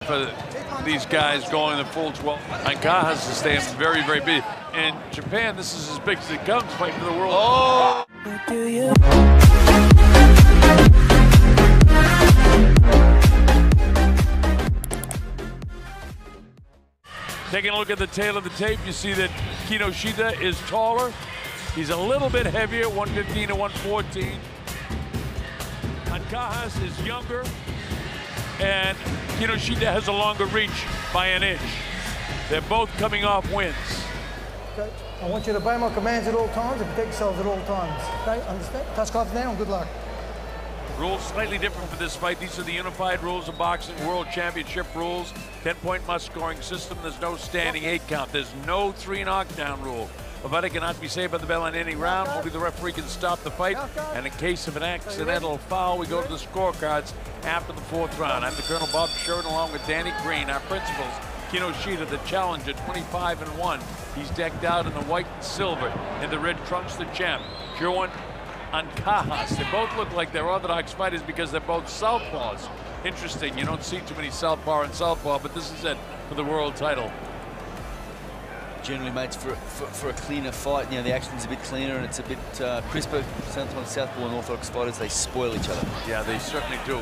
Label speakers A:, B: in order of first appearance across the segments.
A: For these guys going the full 12. Ancajas is staying very, very big. In Japan, this is as big as it comes, fighting for the world. Oh! Taking a look at the tail of the tape, you see that Kinoshita is taller. He's a little bit heavier, 115 to 114. Ancajas is younger, and Kinoshita has a longer reach by an inch. They're both coming off wins.
B: Okay. I want you to obey my commands at all times and protect yourselves at all times. Okay, understand? Touch gloves now and good luck.
A: Rules slightly different for this fight. These are the unified rules of boxing, world championship rules. 10-point must scoring system. There's no standing 8 count. There's no 3 knockdown rule. A fighter cannot be saved by the bell in any round. Only the referee can stop the fight. And in case of an accidental foul, we go to the scorecards after the 4th round. I'm the Colonel Bob Sherman along with Danny Green, our principals. Kinoshita, the challenger, 25-1. He's decked out in the white and silver. In the red trunks, the champ. Jerwin, Ancajas. They both look like they're orthodox fighters because they're both southpaws. Interesting, you don't see too many southpaw and southpaw, but this is it for the world title.
C: Generally makes for a cleaner fight. You know, the action's a bit cleaner and it's a bit crisper. Sometimes southpaw and orthodox fighters, they spoil each other.
A: Yeah, they certainly do.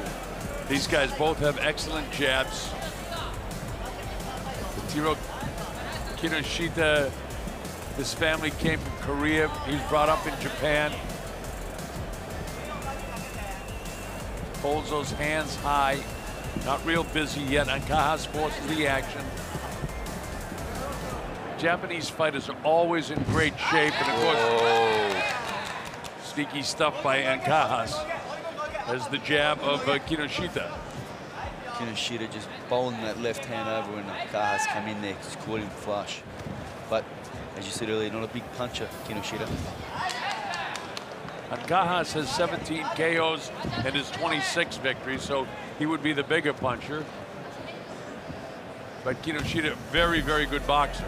A: These guys both have excellent jabs. Teiru Kinoshita, his family came from Korea. He was brought up in Japan. Holds those hands high. Not real busy yet. Ancajas forces the action. Japanese fighters are always in great shape, and of course, sneaky stuff by Ancajas as the jab of Kinoshita.
C: Kinoshita just bowling that left hand over when Ancajas come in there, just caught him flush. But as you said earlier, not a big puncher, Kinoshita.
A: Ancajas has 17 KOs and his 26 victories, so he would be the bigger puncher. But Kinoshita, very, very good boxer.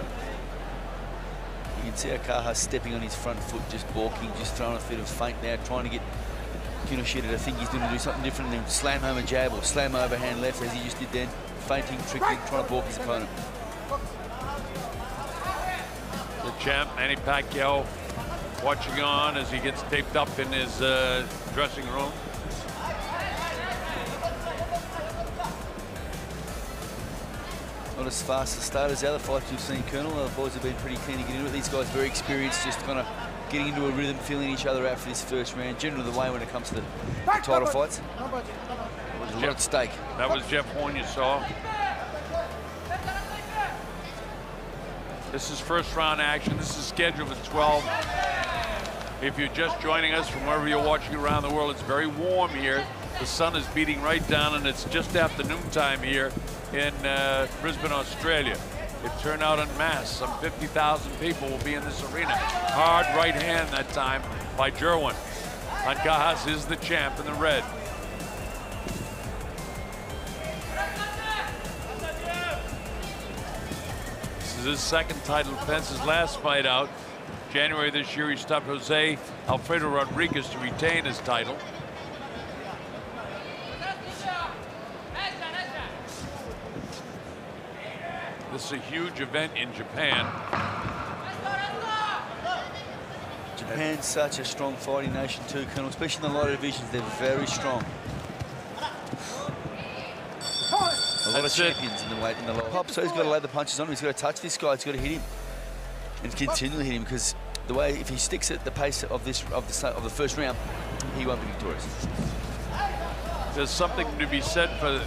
C: You can see Ancajas stepping on his front foot, just balking, just throwing a bit of feint now, trying to get Kinoshita to think he's going to do something different and then slam home a jab or slam overhand left as he just did then. Feinting, tricking, trying to balk his opponent.
A: The champ, Manny Pacquiao, watching on as he gets taped up in his dressing room.
C: Not as fast a start as the other fights we've seen, Colonel. The boys have been pretty keen to get into it. These guys very experienced, just kind of getting into a rhythm, feeling each other out for this first round. Generally the way when it comes to the title fights. There's a lot at stake.
A: That was Jeff Horn you saw. This is first round action. This is scheduled for 12. If you're just joining us from wherever you're watching around the world, it's very warm here. The sun is beating right down, and it's just afternoon time here in Brisbane, Australia. It turned out en masse. Some 50,000 people will be in this arena. Hard right hand that time by Jerwin. Ancajas is the champ in the red. This is his second title defense. His last fight out, January this year, he stopped Jose Alfredo Rodriguez to retain his title. This is a huge event in Japan.
C: Japan's such a strong fighting nation too, Colonel, especially in the lighter divisions. They're very strong. A lot of champions in the weight in the lower. Pop, so he's got to lay the punches on him. He's got to touch this guy. He's got to hit him and continually hit him, because the way, if he sticks at the pace of the first round, he won't be victorious.
A: There's something to be said for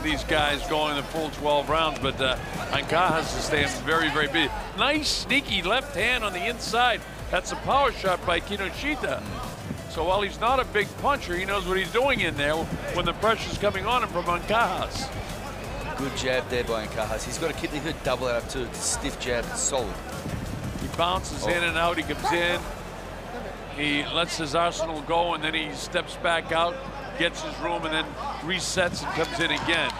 A: these guys going the full 12 rounds, but Ancajas is staying very, very big. Nice sneaky left hand on the inside. That's a power shot by Kinoshita. So while he's not a big puncher, he knows what he's doing in there when the pressure's coming on him from Ancajas.
C: Good jab there by Ancajas. He's got to keep the double that up too. It's a stiff jab, it's solid.
A: He bounces in and out, he comes in. He lets his arsenal go, and then he steps back out, gets his room, and then resets and comes in again.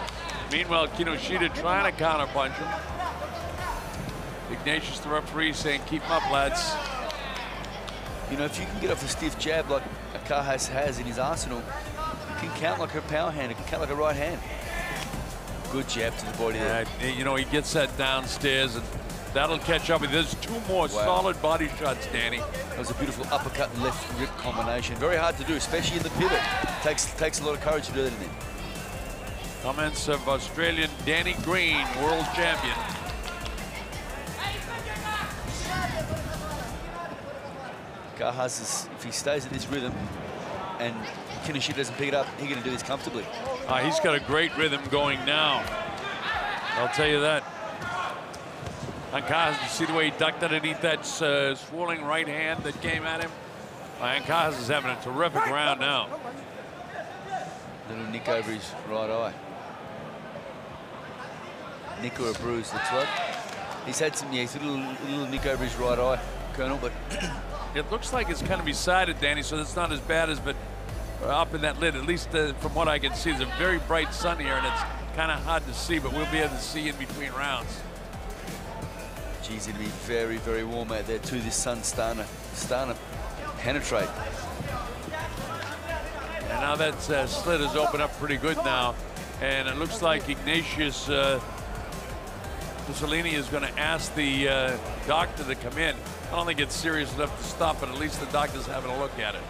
A: Meanwhile, Kinoshita trying to counterpunch him. Ignatius, the referee, saying, keep him up, lads.
C: You know, if you can get off a stiff jab like Ancajas has in his arsenal, it can count like a power hand, it can count like a right hand. Good jab to the body there.
A: You know, he gets that downstairs, and that'll catch up. There's 2 more solid body shots, Danny.
C: That was a beautiful uppercut and left rib combination. Very hard to do, especially in the pivot. Takes a lot of courage to do that in there.
A: Comments of Australian Danny Green, world champion.
C: Ancajas, if he stays at this rhythm and Kinoshita doesn't pick it up, he's going to do this comfortably.
A: He's got a great rhythm going now. I'll tell you that. Ancajas, you see the way he ducked underneath that swirling right hand that came at him? Ancajas is having a terrific round now.
C: Little nick over his right eye. Nick or a bruise, looks like. He's had some, he's a little nick over his right eye, Colonel, but...
A: It looks like it's kind of beside Danny, so it's not as bad as, but up in that lid, at least from what I can see, there's a very bright sun here, and it's kind of hard to see, but we'll be able to see in between rounds.
C: Geez, it'll be very, very warm out there too. This sun's starting to penetrate.
A: And now that slit has opened up pretty good now, and it looks like Ignatius Mussolini is going to ask the doctor to come in. I don't think it's serious enough to stop, but at least the doctor's having a look at it.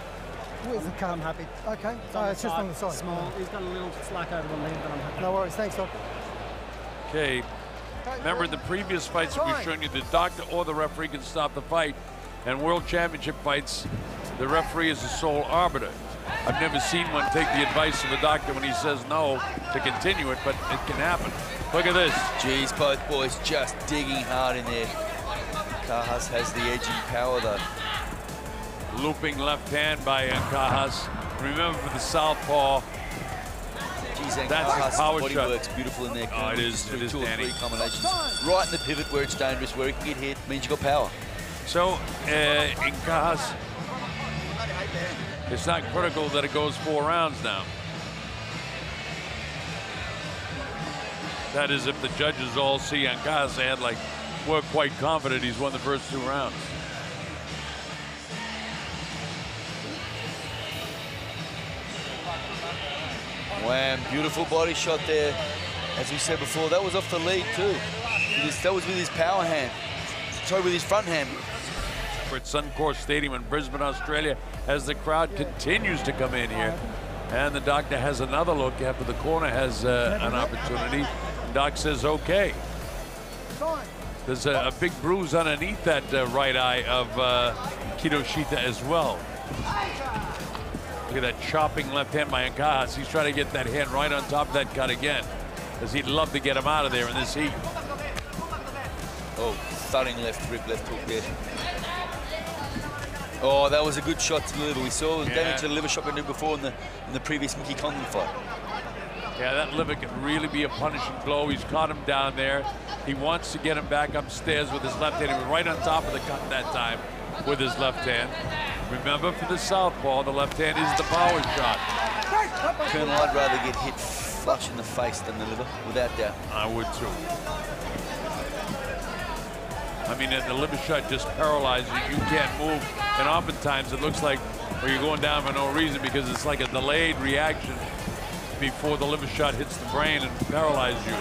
B: Where's the car? I'm happy. Okay, it's just on the side.
D: Small. He's got a little slack over the leg, but I'm happy.
B: No worries, thanks, doctor.
A: Okay. Remember, in the previous fights that we've shown you, the doctor or the referee can stop the fight. And World Championship fights, the referee is the sole arbiter. I've never seen one take the advice of a doctor when he says no to continue it, but it can happen. Look at this.
C: Geez, both boys just digging hard in there. Ancajas has the edge in power, though.
A: Looping left hand by Ancajas. Remember, for the southpaw, that's a power
C: body
A: shot.
C: Works beautiful in there.
A: Oh, it is,
C: two or
A: Danny.
C: three combinations. Right in the pivot where it's dangerous, where he can get hit, means you got power.
A: So, Ancajas, it's not critical that it goes 4 rounds now. That is, if the judges all see Ancajas and we're quite confident he's won the first 2 rounds.
C: Wham, beautiful body shot there. As we said before, that was off the lead too. That was with his power hand. Sorry, with his front hand.
A: At Suncorp Stadium in Brisbane, Australia, as the crowd continues to come in here. And the doctor has another look after the corner has an opportunity. Doc says, okay. There's a big bruise underneath that right eye of Kinoshita as well. Look at that chopping left hand by Ancajas. He's trying to get that hand right on top of that cut again, because he'd love to get him out of there in this heat.
C: Oh, thudding left rib, left hook there. Oh, that was a good shot to the liver. We saw damage to the liver shot we did before in the previous Mickey Condon fight.
A: Yeah, that liver can really be a punishing blow. He's caught him down there. He wants to get him back upstairs with his left hand. He was right on top of the cut that time with his left hand. Remember, for the southpaw, the left hand is the power shot.
C: Colonel, I'd rather get hit flush in the face than the liver, without doubt.
A: I would too. I mean, the liver shot just paralyzes you. You can't move. And oftentimes it looks like you're going down for no reason, because it's like a delayed reaction before the liver shot hits the brain and paralyzes you.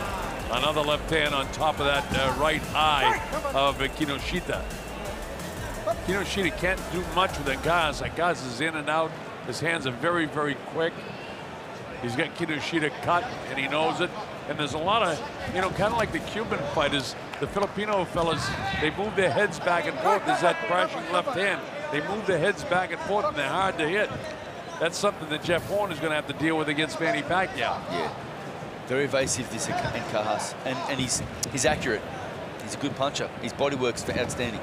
A: Another left hand on top of that right eye of Kinoshita. Kinoshita can't do much with Ancajas. Ancajas is in and out. His hands are very, very quick. He's got Kinoshita cut, and he knows it. And there's a lot of, kind of like the Cuban fighters, the Filipino fellas, they move their heads back and forth. There's that crashing left hand. They move their heads back and forth, and they're hard to hit. That's something that Jeff Horn is going to have to deal with against Manny Pacquiao.
C: Yeah, very evasive, this Ancajas, and he's accurate. He's a good puncher. His body work's outstanding.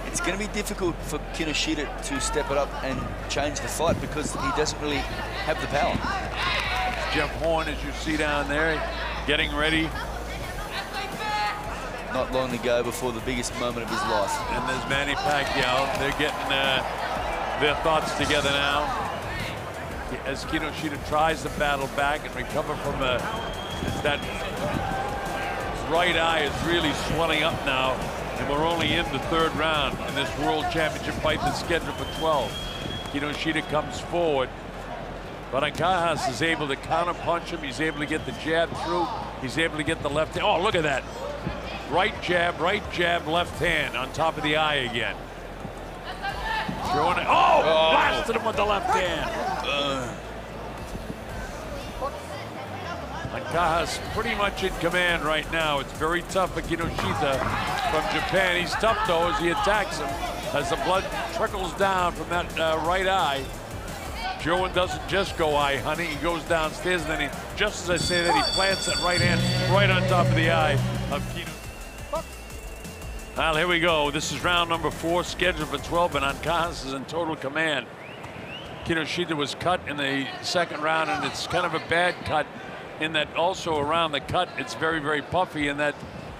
C: It's going to be difficult for Kinoshita to step it up and change the fight, because he doesn't really have the power.
A: Jeff Horn, as you see down there, getting ready.
C: Not long to go before the biggest moment of his life.
A: And there's Manny Pacquiao. They're getting their thoughts together now. As Kinoshita tries to battle back and recover from that right eye is really swelling up now. And we're only in the 3rd round in this World Championship fight that's scheduled for 12. Kinoshita comes forward. But Ancajas is able to counter-punch him. He's able to get the jab through. He's able to get the left hand. Oh, look at that. Right jab, left hand on top of the eye again. Throwing it. Oh, blasted him with the left hand. Ancajas pretty much in command right now. It's very tough for Kinoshita from Japan. He's tough though as he attacks him, as the blood trickles down from that right eye. Jerwin doesn't just go eye hunting, he goes downstairs and then he, just as I say that, he plants that right hand right on top of the eye of Kino. Well, here we go. This is round number 4, scheduled for 12, and Ancajas is in total command. Kinoshita was cut in the second round, and it's kind of a bad cut in that also around the cut, it's very, very puffy, and that,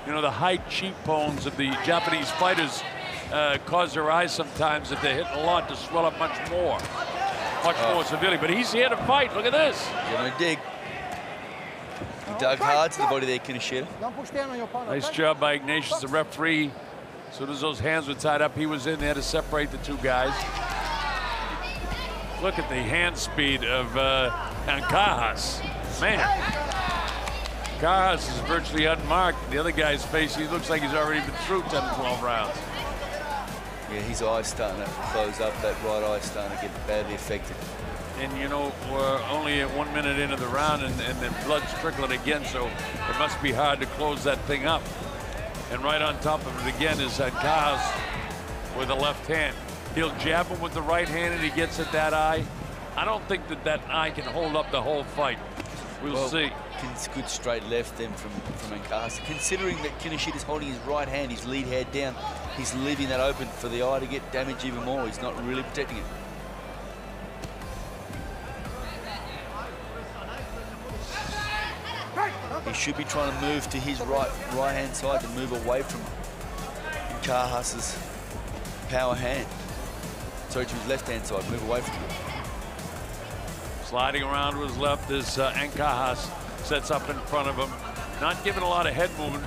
A: you know, the high cheekbones of the Japanese fighters cause their eyes sometimes, if they're hitting a lot, to swell up much more severely. But he's here to fight. Look at this.
C: Give him a dig. He dug hard to the body there, Kinoshita.
A: Nice job by Ignatius, the referee. As soon as those hands were tied up, he was in there to separate the two guys. Look at the hand speed of Ancajas. Man, Ancajas is virtually unmarked. The other guy's face, he looks like he's already been through 10 to 12 rounds.
C: Yeah, his eye's starting to close up. That right eye's starting to get badly affected.
A: And you know, we're only at 1 minute into the round, and the blood's trickling again, so it must be hard to close that thing up. And right on top of it again is Ancajas with the left hand. He'll jab him with the right hand and he gets at that eye. I don't think that that eye can hold up the whole fight. We'll see.
C: Good straight left then from Ancajas. Considering that Kinoshita's holding his right hand, his lead hand down, he's leaving that open for the eye to get damaged even more. He's not really protecting it. He should be trying to move to his right-hand side to move away from Ancajas's power hand. Sorry, to his left-hand side, move away from it.
A: Sliding around to his left as Ancajas sets up in front of him. Not giving a lot of head movement.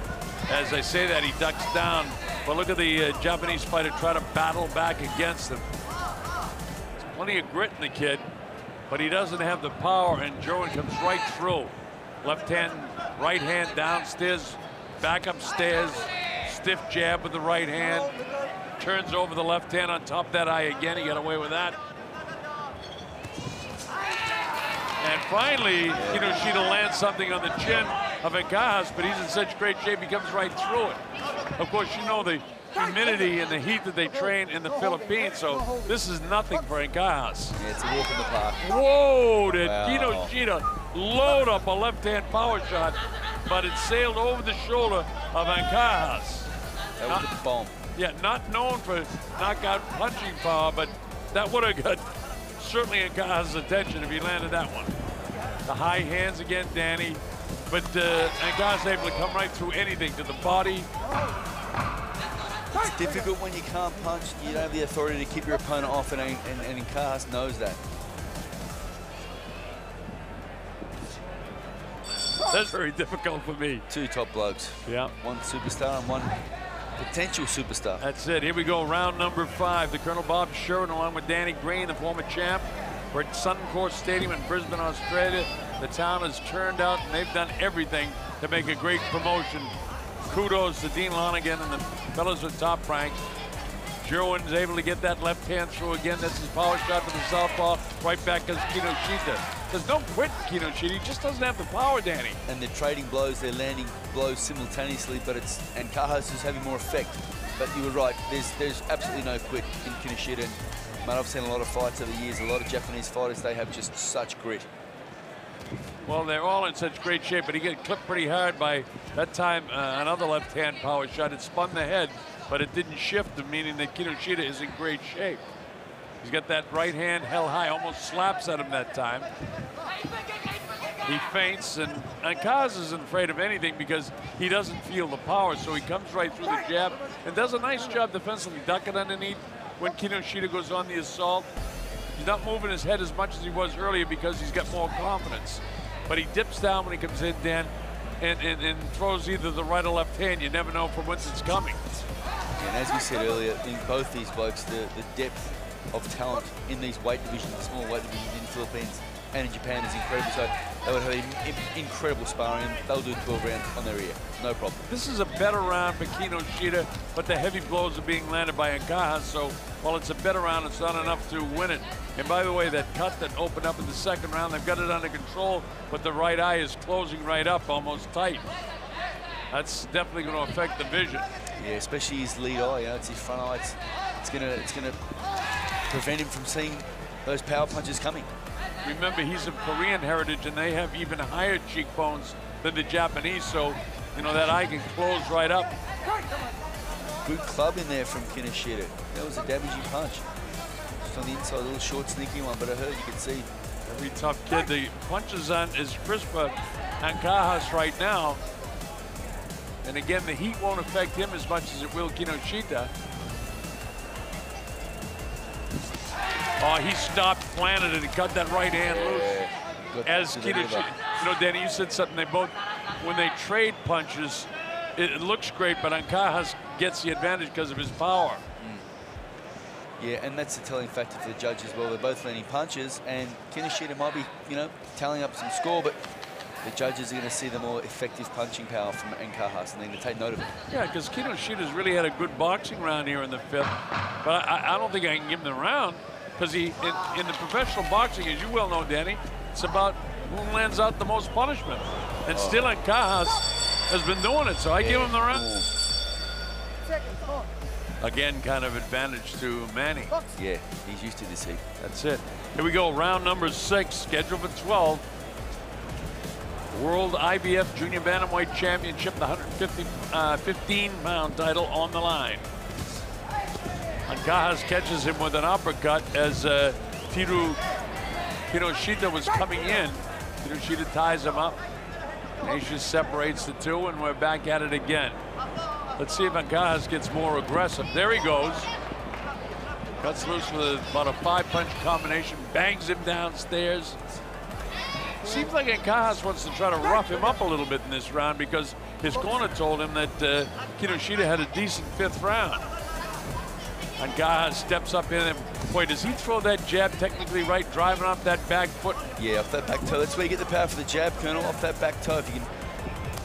A: As I say that, he ducks down. But look at the Japanese fighter try to battle back against him. There's plenty of grit in the kid, but he doesn't have the power, and Jerwin comes right through. Left hand, right hand downstairs, back upstairs. Stiff jab with the right hand. Turns over the left hand on top of that eye again. He got away with that. And finally, Kinoshita lands something on the chin of Ancajas, but he's in such great shape, he comes right through it. Of course, you know the humidity and the heat that they train in the Philippines, so this is nothing for Ancajas.
C: Yeah, it's a walk in the park.
A: Whoa, did Kinoshita load up a left-hand power shot, but it sailed over the shoulder of Ancajas.
C: That was a bomb.
A: Yeah, not known for knockout punching power, but that would have got certainly Ancajas' attention if he landed that one. The high hands again, Danny, but Ancajas able to come right through anything to the body.
C: It's difficult when you can't punch. You don't have the authority to keep your opponent off, and Ancajas knows that.
A: That's very difficult for me.
C: Two top blokes.
A: Yeah.
C: One superstar and one potential superstar.
A: That's it. Here we go, round number 5. The Colonel Bob Sherwin, along with Danny Green, the former champ. We're at Suncorp Stadium in Brisbane, Australia. The town has turned out, and they've done everything to make a great promotion. Kudos to Dean Lonigan and the fellas with Top Rank. Jerwin's able to get that left hand through again. That's his power shot to the southpaw. Right back as Kinoshita. There's no quit Kinoshita. He just doesn't have the power, Danny. And
C: they're trading blows. They're landing blows simultaneously, but it's Ancajas is having more effect. But you were right. There's absolutely no quit in Kinoshita. And, man, I've seen a lot of fights over the years. A lot of Japanese fighters, they have just such grit.
A: Well, they're all in such great shape, but he got clipped pretty hard by, that time, another left-hand power shot. It spun the head, but it didn't shift, meaning that Kinoshita is in great shape. He's got that right hand held high, almost slaps at him that time. He feints, and Ancajas isn't afraid of anything because he doesn't feel the power, so he comes right through the jab and does a nice job defensively, ducking underneath when Kinoshita goes on the assault. He's not moving his head as much as he was earlier because he's got more confidence. But he dips down when he comes in, Dan, and throws either the right or left hand. You never know from whence it's coming.
C: And as we said earlier, in both these blokes, the depth of talent in these weight divisions, the small weight divisions in the Philippines, and in Japan is incredible. So they would have incredible sparring. They'll do 12 rounds on their ear, no problem.
A: This is a better round for Kinoshita, but the heavy blows are being landed by Ancajas, so while it's a better round, it's not enough to win it. And by the way, that cut that opened up in the second round, they've got it under control, but the right eye is closing right up, almost tight. That's definitely going to affect the vision.
C: Yeah, especially his lead eye. You know, it's his front eye. It's gonna prevent him from seeing those power punches coming.
A: Remember, he's of Korean heritage, and they have even higher cheekbones than the Japanese, so you know that eye can close right up.
C: Good club in there from Kinoshita. That was a damaging punch. Just on the inside, a little short, sneaky one, but I heard you could see.
A: Very tough kid. The punches aren't as crisp for Ancajas right now. And again, the heat won't affect him as much as it will Kinoshita. Oh, he stopped, planted it, and cut that right hand loose. As Kinoshita, you know, Danny, you said something. They both, when they trade punches, it looks great, but Ancajas gets the advantage because of his power.
C: Yeah, and that's the telling factor for the judge as well. They're both landing punches, and Kinoshita might be, you know, tallying up some score, but the judges are going to see the more effective punching power from Ancajas, and they're going to take note of it.
A: Yeah, because Kinoshita's really had a good boxing round here in the fifth, but I don't think I can give him the round, because in the professional boxing, as you well know, Danny, it's about who lands out the most punishment. And still Ancajas has been doing it, so I give him the round. Again, kind of advantage to Manny.
C: Yeah, he's used to this heat.
A: That's it. Here we go, round number 6, scheduled for 12. World IBF Junior Bantamweight Championship, the 115-pound title on the line. Ancajas catches him with an uppercut as Teiru Kinoshita was coming in. Kinoshita ties him up. Nation separates the two, and we're back at it again. Let's see if Ancajas gets more aggressive. There he goes. Cuts loose with about a 5-punch combination, bangs him downstairs. Seems like Ancajas wants to try to rough him up a little bit in this round because his corner told him that Kinoshita had a decent 5th round. Ancajas steps up in and, boy, does he throw that jab technically right, driving off that back foot?
C: Yeah, off that back toe. That's where you get the power for the jab, Colonel, off that back toe. If you can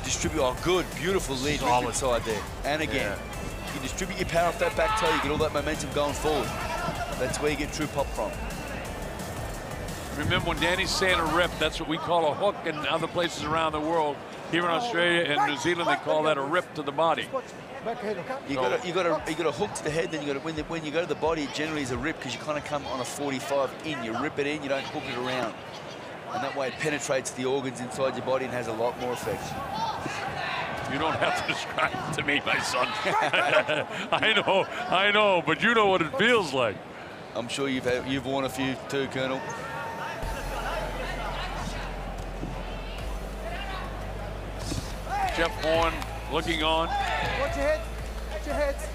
C: distribute, oh, good, beautiful lead inside there. And again, you distribute your power off that back toe, you get all that momentum going forward. That's where you get true pop from.
A: Remember, when Danny's saying a rip, that's what we call a hook in other places around the world. Here in Australia and New Zealand, they call that a rip to the body.
C: You got a hook to the head, then you got when you go to the body, it generally is a rip because you kind of come on a 45 in. You rip it in, you don't hook it around, and that way it penetrates the organs inside your body and has a lot more effect.
A: You don't have to describe it to me, my son. I know, but you know what it feels like.
C: I'm sure you've worn a few too, Colonel.
A: Jeff Horn looking on.
B: Watch your head. Watch your heads.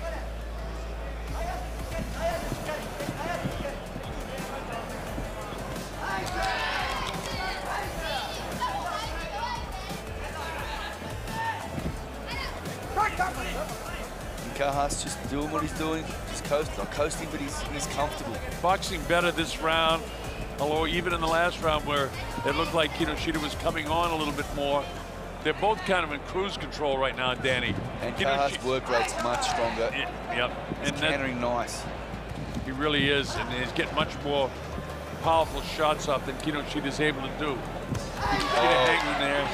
C: Ancajas just doing what he's doing, just not coasting, but he's comfortable.
A: Boxing better this round, although even in the last round where it looked like Kinoshita was coming on a little bit more, they're both kind of in cruise control right now, Danny.
C: And Ancajas' work rate's much stronger.
A: Yep.
C: And countering nice.
A: He really is, and he's getting much more powerful shots off than Kinoshita's able to do. Hanging there.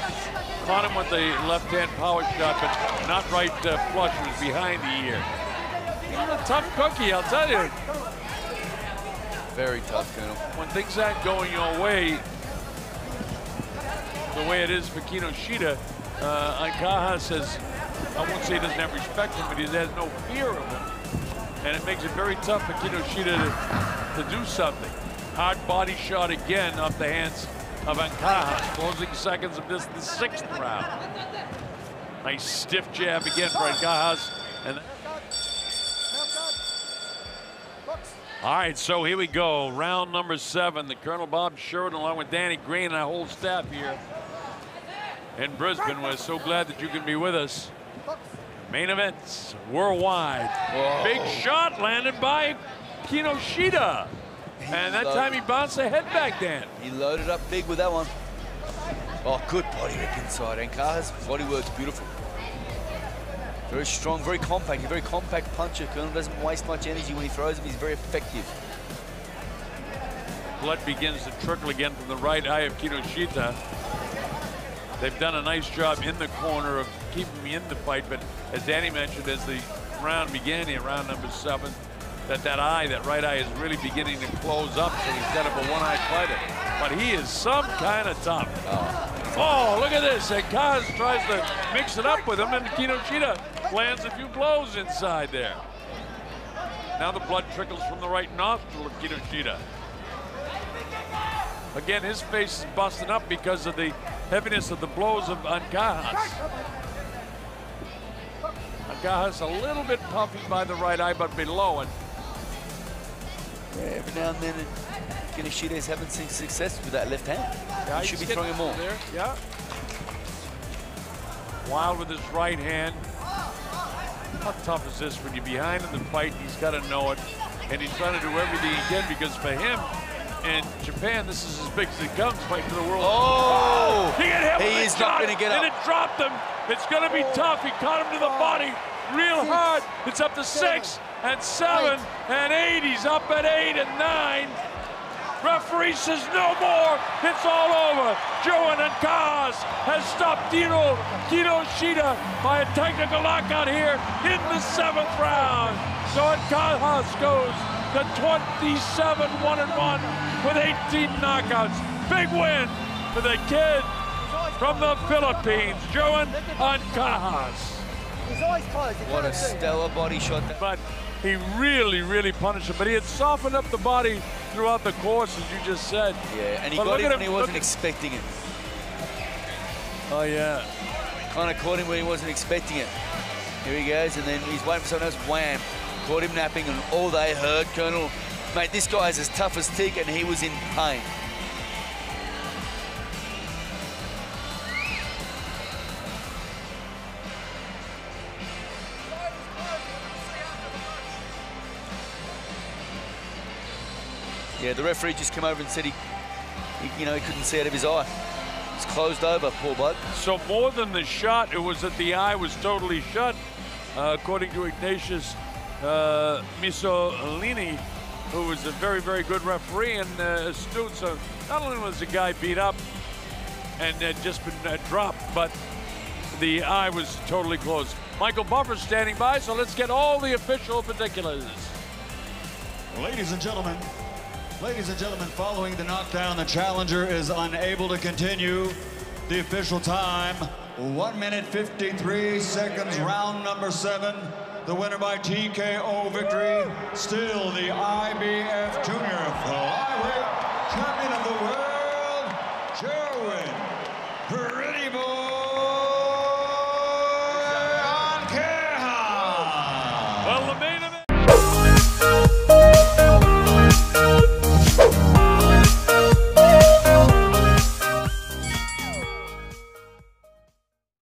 A: Caught him with the left-hand power shot, but not right flush. It was behind the ear. He's a tough cookie, I'll tell you.
C: Very tough, Colonel.
A: When things aren't going your way, the way it is for Kinoshita, Ancajas says, I won't say he doesn't have respect for him, but he has no fear of him. And it makes it very tough for Kinoshita to do something. Hard body shot again off the hands of Ancajas, closing seconds of this, the 6th round. Nice stiff jab again for Ancajas. And all right, so here we go. Round number 7. The Colonel Bob Sherwood along with Danny Green and our whole staff here in Brisbane. We're so glad that you can be with us. Main events worldwide. Whoa. Big shot landed by Kinoshita. And that time he bounced the head back, Dan.
C: He loaded up big with that one. Oh, good body work inside. Ancajas, body work's beautiful. Very strong, very compact. He's a very compact puncher. Colonel doesn't waste much energy when he throws him. He's very effective.
A: Blood begins to trickle again from the right eye of Kinoshita. They've done a nice job in the corner of keeping me in the fight, but as Danny mentioned, as the round began here, round number 7, that right eye is really beginning to close up, so he's got up a one-eyed fighter. But he is some kind of tough. Oh, look at this. Ancajas tries to mix it up with him, and Kinoshita lands a few blows inside there. Now the blood trickles from the right nostril of Kinoshita. Again, his face is busting up because of the heaviness of the blows of Ancajas. Ancajas a little bit puffy by the right eye, but below it.
C: Yeah, every now and then Kinoshita is having some success with that left hand.
A: Yeah,
C: he should be throwing more.
A: There. Yeah. Wild with his right hand. How tough is this when you're behind in the fight? He's got to know it, and he's trying to do everything he can because for him, in Japan, this is as big as it comes, fighting for the world.
C: Oh!
A: He got hit
C: He is not going to get up.
A: And it dropped him. It's going to be tough. He caught him to the body real hard. It's up to 6 and 7 and 8. He's up at 8 and 9. Referee says no more. It's all over. Jerwin Ancajas has stopped Kinoshita by a technical knockout here in the 7th round. So Ancajas goes to 27-1-1 with 18 knockouts. Big win for the kid from the Philippines, Jerwin Ancajas.
C: What a stellar body shot.
A: But he really, really punished him. But he had softened up the body throughout the course, as you just said.
C: Yeah, and he got it when he wasn't expecting it.
A: Oh, yeah.
C: Kind of caught him when he wasn't expecting it. Here he goes, and then he's waiting for someone else. Wham! Caught him napping, and all they heard, Colonel, mate, this guy is as tough as teak, and he was in pain. Yeah, the referee just came over and said he couldn't see out of his eye. It's closed over, poor bud.
A: So more than the shot, it was that the eye was totally shut, according to Ignatius Mussolini, who was a very, very good referee and astute. So not only was the guy beat up and had just been dropped, but the eye was totally closed. Michael Buffer standing by, so let's get all the official particulars.
E: Ladies and gentlemen, following the knockdown, the challenger is unable to continue. The official time, 1 minute 53 seconds, round number 7. The winner by T.K.O. victory, still the IBF